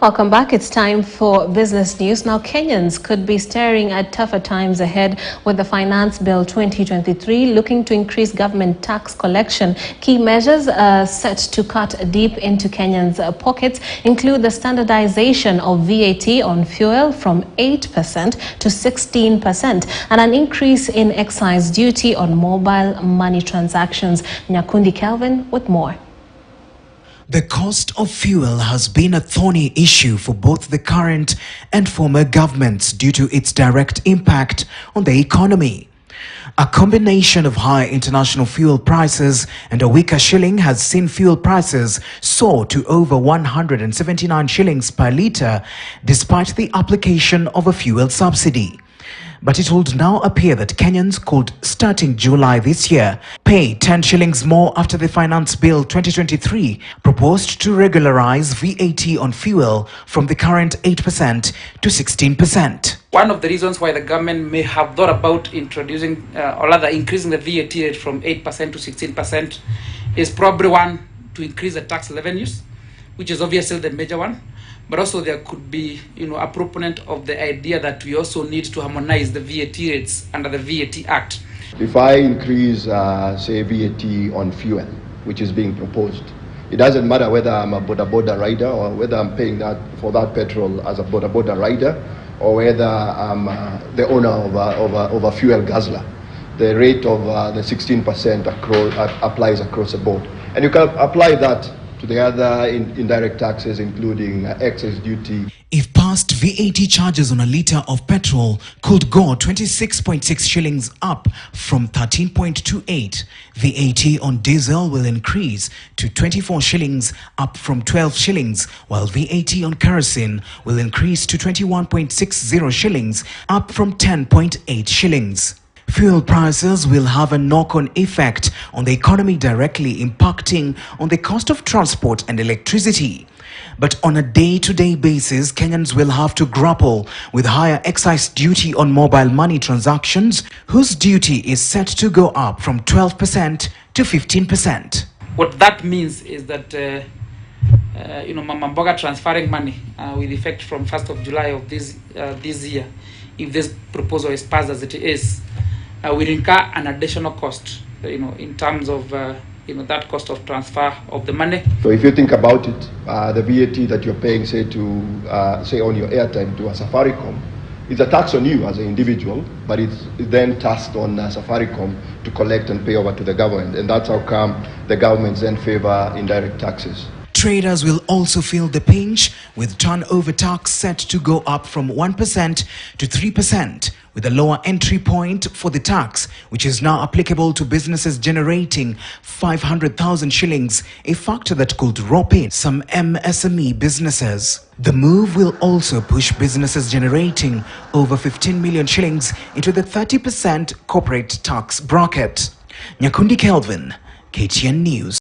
Welcome back. It's time for business news. Now, Kenyans could be staring at tougher times ahead with the Finance Bill 2023 looking to increase government tax collection. Key measures set to cut deep into Kenyans' pockets include the standardization of VAT on fuel from 8% to 16% and an increase in excise duty on mobile money transactions. Nyakundi Kelvin with more. The cost of fuel has been a thorny issue for both the current and former governments due to its direct impact on the economy. A combination of high international fuel prices and a weaker shilling has seen fuel prices soar to over 179 shillings per litre despite the application of a fuel subsidy. But it would now appear that Kenyans could, starting July this year, pay 10 shillings more after the Finance Bill 2023 proposed to regularize VAT on fuel from the current 8% to 16%. One of the reasons why the government may have thought about introducing or rather increasing the VAT rate from 8% to 16% is probably one, to increase the tax revenues, which is obviously the major one. But also there could be, a proponent of the idea that we also need to harmonize the VAT rates under the VAT Act. If I increase, say, VAT on fuel, which is being proposed, it doesn't matter whether I'm a boda rider or whether I'm paying for that petrol as a boda rider or whether I'm the owner of a fuel guzzler. The rate of the 16% applies across the board. And you can apply that to the other indirect taxes, including excise duty. If passed, VAT charges on a litre of petrol could go 26.6 shillings up from 13.28. VAT on diesel will increase to 24 shillings up from 12 shillings, while VAT on kerosene will increase to 21.60 shillings up from 10.8 shillings. Fuel prices will have a knock-on effect on the economy, directly impacting on the cost of transport and electricity. But on a day-to-day basis, Kenyans will have to grapple with higher excise duty on mobile money transactions, whose duty is set to go up from 12% to 15%. What that means is that Mama Mboga transferring money with effect from 1st of July of this year, if this proposal is passed as it is, will incur an additional cost, in terms of, that cost of transfer of the money. So if you think about it, the VAT that you're paying, say on your airtime to a Safaricom, it's a tax on you as an individual, but it's then taxed on Safaricom to collect and pay over to the government. And that's how come the governments then favor indirect taxes. Traders will also feel the pinch, with turnover tax set to go up from 1% to 3%, with a lower entry point for the tax, which is now applicable to businesses generating 500,000 shillings, a factor that could rope in some MSME businesses. The move will also push businesses generating over 15 million shillings into the 30% corporate tax bracket. Nyakundi Kelvin, KTN News.